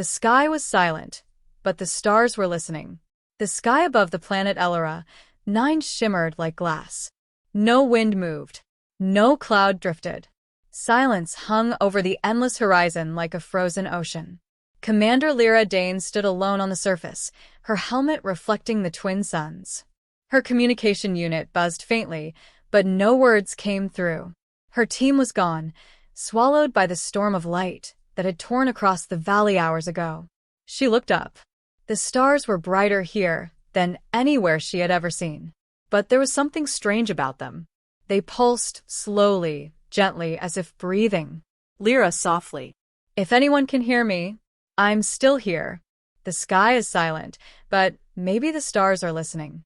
The sky was silent, but the stars were listening. The sky above the planet Lira Dane shimmered like glass. No wind moved. No cloud drifted. Silence hung over the endless horizon like a frozen ocean. Commander Lira Dane stood alone on the surface, her helmet reflecting the twin suns. Her communication unit buzzed faintly, but no words came through. Her team was gone, swallowed by the storm of light that had torn across the valley hours ago. She looked up. The stars were brighter here than anywhere she had ever seen. But there was something strange about them. They pulsed slowly, gently, as if breathing. Lira softly. If anyone can hear me, I'm still here. The sky is silent, but maybe the stars are listening.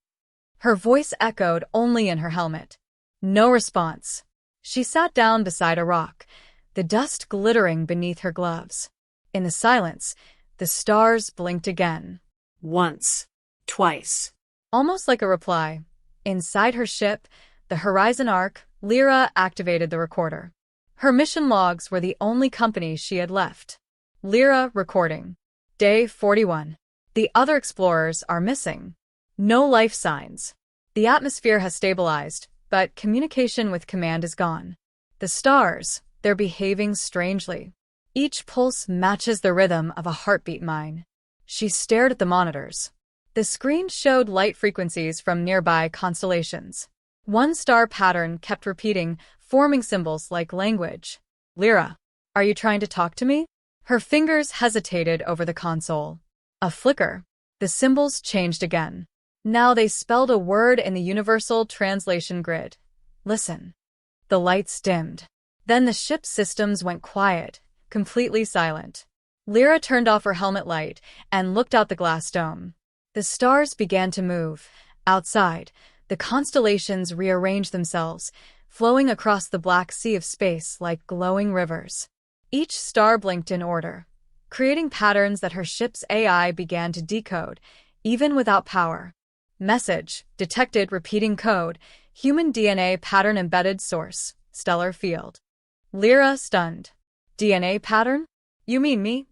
Her voice echoed only in her helmet. No response. She sat down beside a rock, the dust glittering beneath her gloves. In the silence, the stars blinked again. Once. Twice. Almost like a reply. Inside her ship, the Horizon Ark, Lira activated the recorder. Her mission logs were the only company she had left. Lira recording. Day 41. The other explorers are missing. No life signs. The atmosphere has stabilized, but communication with command is gone. The stars, they're behaving strangely. Each pulse matches the rhythm of a heartbeat mine. She stared at the monitors. The screen showed light frequencies from nearby constellations. One star pattern kept repeating, forming symbols like language. Lira, are you trying to talk to me? Her fingers hesitated over the console. A flicker. The symbols changed again. Now they spelled a word in the universal translation grid. Listen. The lights dimmed. Then the ship's systems went quiet, completely silent. Lira turned off her helmet light and looked out the glass dome. The stars began to move. Outside, the constellations rearranged themselves, flowing across the black sea of space like glowing rivers. Each star blinked in order, creating patterns that her ship's AI began to decode, even without power. Message, detected repeating code, human DNA pattern embedded source, stellar field. Lira stunned. DNA pattern? You mean me?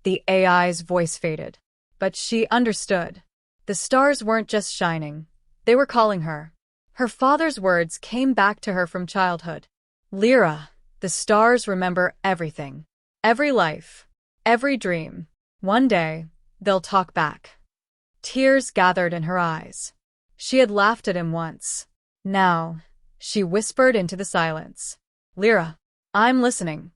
The AI's voice faded. But she understood. The stars weren't just shining. They were calling her. Her father's words came back to her from childhood. Lira, the stars remember everything. Every life. Every dream. One day, they'll talk back. Tears gathered in her eyes. She had laughed at him once. Now, she whispered into the silence. Lira, I'm listening.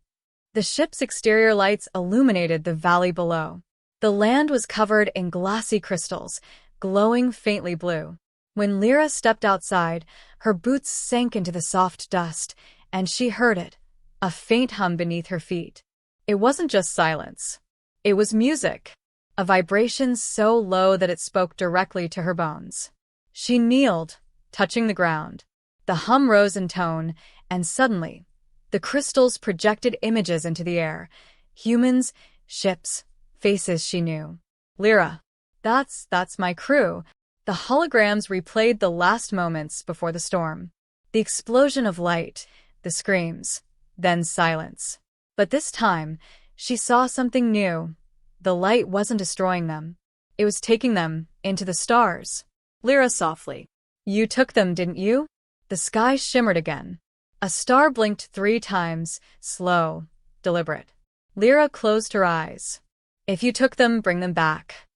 The ship's exterior lights illuminated the valley below. The land was covered in glassy crystals, glowing faintly blue. When Lira stepped outside, her boots sank into the soft dust, and she heard it, a faint hum beneath her feet. It wasn't just silence. It was music, a vibration so low that it spoke directly to her bones. She kneeled, touching the ground. The hum rose in tone, and suddenly, the crystals projected images into the air. Humans, ships, faces she knew. Lira, that's my crew. The holograms replayed the last moments before the storm. The explosion of light, the screams, then silence. But this time, she saw something new. The light wasn't destroying them. It was taking them into the stars. Lira softly. You took them, didn't you? The sky shimmered again. A star blinked 3 times, slow, deliberate. Lira closed her eyes. If you took them, bring them back.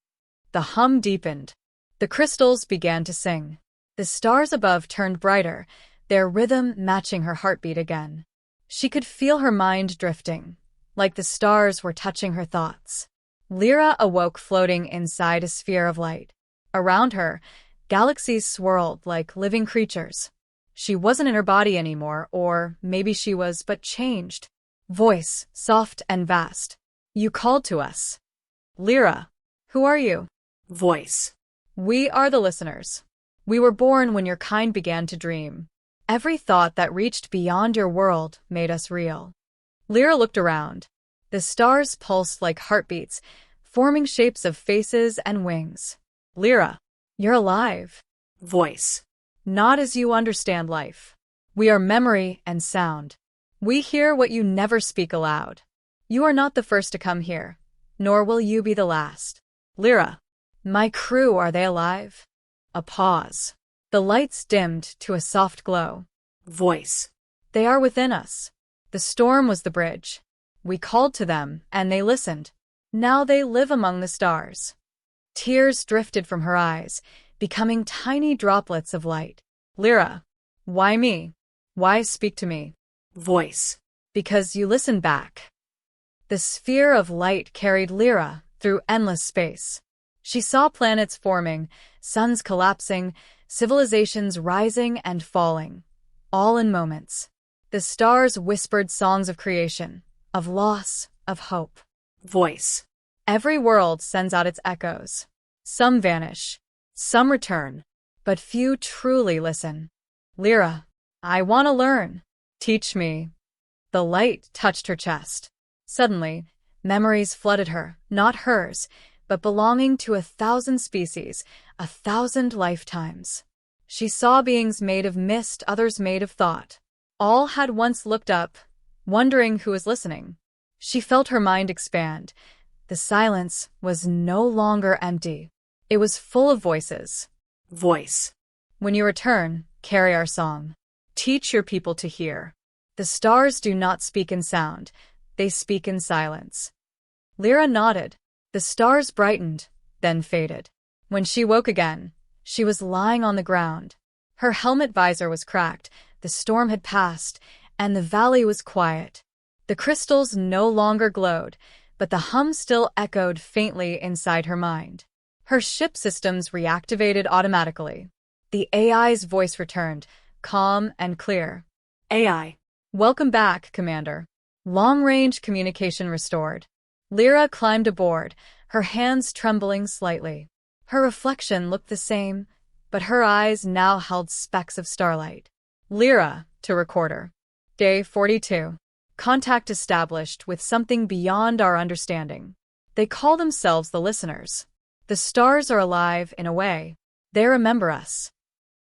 The hum deepened. The crystals began to sing. The stars above turned brighter, their rhythm matching her heartbeat again. She could feel her mind drifting, like the stars were touching her thoughts. Lira awoke floating inside a sphere of light. Around her, galaxies swirled like living creatures. She wasn't in her body anymore, or maybe she was, but changed. Voice, soft and vast. You called to us. Lira, who are you? Voice. We are the listeners. We were born when your kind began to dream. Every thought that reached beyond your world made us real. Lira looked around. The stars pulsed like heartbeats, forming shapes of faces and wings. Lira, you're alive. Voice. Not as you understand life. We are memory and sound. We hear what you never speak aloud. You are not the first to come here. nor will you be the last. Lira. My crew, are they alive? A pause. The lights dimmed to a soft glow. Voice. They are within us. The storm was the bridge. We called to them, and they listened. Now they live among the stars. Tears drifted from her eyes, becoming tiny droplets of light. Lira. Why me? Why speak to me? Voice. Because you listened back. The sphere of light carried Lira through endless space. She saw planets forming, suns collapsing, civilizations rising and falling, all in moments. The stars whispered songs of creation, of loss, of hope. Voice. Every world sends out its echoes. Some vanish, some return, but few truly listen. Lira, I want to learn. Teach me. The light touched her chest. Suddenly, memories flooded her, not hers, but belonging to 1,000 species, 1,000 lifetimes. She saw beings made of mist, others made of thought. All had once looked up, wondering who was listening. She felt her mind expand. The silence was no longer empty. It was full of voices. Voice. When you return, carry our song. Teach your people to hear. The stars do not speak in sound. They speak in silence. Lira nodded. The stars brightened, then faded. When she woke again, she was lying on the ground. Her helmet visor was cracked, the storm had passed, and the valley was quiet. The crystals no longer glowed, but the hum still echoed faintly inside her mind. Her ship systems reactivated automatically. The AI's voice returned, calm and clear. AI. Welcome back, Commander. Long-range communication restored. Lira climbed aboard, her hands trembling slightly. Her reflection looked the same, but her eyes now held specks of starlight. Lira, to recorder. Day 42. Contact established with something beyond our understanding. They call themselves the listeners. The stars are alive in a way. They remember us.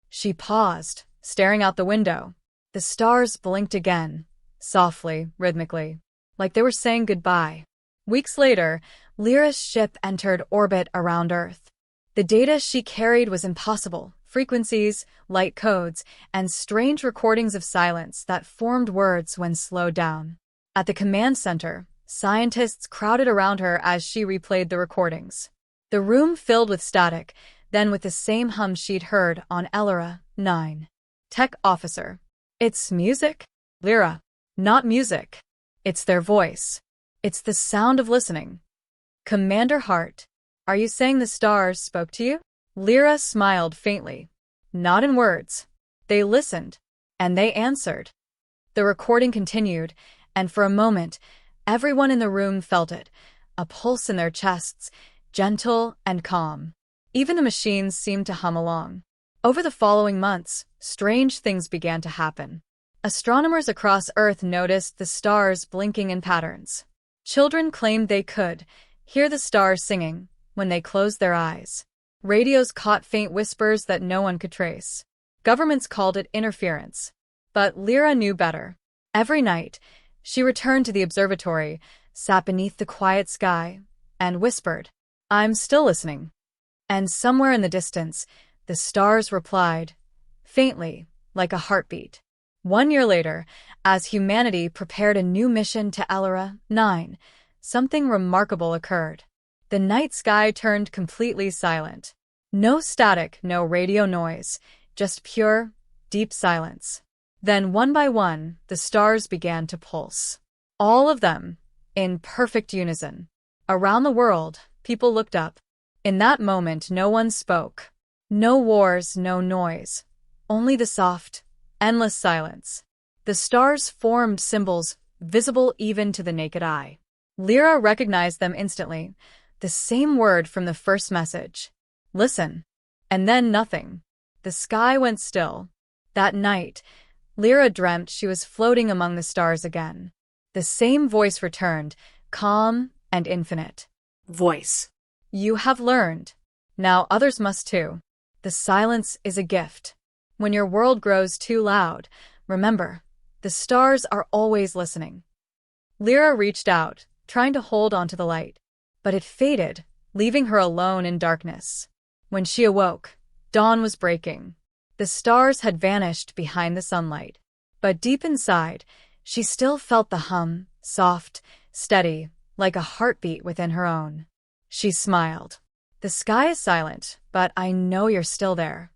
She paused, staring out the window. The stars blinked again, softly, rhythmically, like they were saying goodbye. Weeks later, Lira's ship entered orbit around Earth. The data she carried was impossible: frequencies, light codes, and strange recordings of silence that formed words when slowed down. At the command center, scientists crowded around her as she replayed the recordings. The room filled with static, then with the same hum she'd heard on Lira 9. Tech officer. It's music? Lira. Not music. It's their voice. It's the sound of listening. Commander Hart. Are you saying the stars spoke to you? Lira smiled faintly. Not in words. They listened. And they answered. The recording continued, and for a moment, everyone in the room felt it, a pulse in their chests, gentle and calm. Even the machines seemed to hum along. Over the following months, strange things began to happen. Astronomers across Earth noticed the stars blinking in patterns. Children claimed they could hear the stars singing when they closed their eyes. Radios caught faint whispers that no one could trace. Governments called it interference. But Lira knew better. Every night, she returned to the observatory, sat beneath the quiet sky, and whispered, "I'm still listening." And somewhere in the distance, the stars replied, faintly, like a heartbeat. 1 year later, as humanity prepared a new mission to Lira 9, something remarkable occurred. The night sky turned completely silent. No static, no radio noise, just pure, deep silence. Then, one by one, the stars began to pulse. All of them, in perfect unison. Around the world, people looked up. In that moment, no one spoke. No wars, no noise. Only the soft, endless silence. The stars formed symbols, visible even to the naked eye. Lira recognized them instantly, the same word from the first message. Listen. And then nothing. The sky went still. That night, Lira dreamt she was floating among the stars again. The same voice returned, calm and infinite. Voice. You have learned. Now others must too. The silence is a gift. When your world grows too loud, remember, the stars are always listening. Lira reached out, trying to hold onto the light. But it faded, leaving her alone in darkness. When she awoke, dawn was breaking. The stars had vanished behind the sunlight. But deep inside, she still felt the hum, soft, steady, like a heartbeat within her own. She smiled. The sky is silent, but I know you're still there.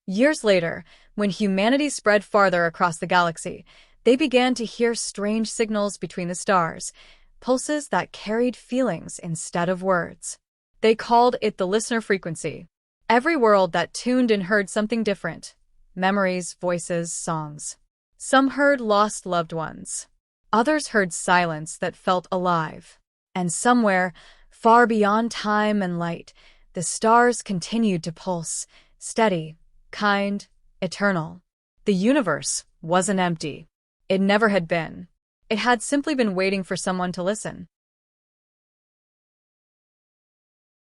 Years later, when humanity spread farther across the galaxy, they began to hear strange signals between the stars, pulses that carried feelings instead of words. They called it the listener frequency. Every world that tuned in heard something different: memories, voices, songs. Some heard lost loved ones. Others heard silence that felt alive. And somewhere, far beyond time and light, the stars continued to pulse, steady, kind, eternal. The universe wasn't empty. It never had been. It had simply been waiting for someone to listen.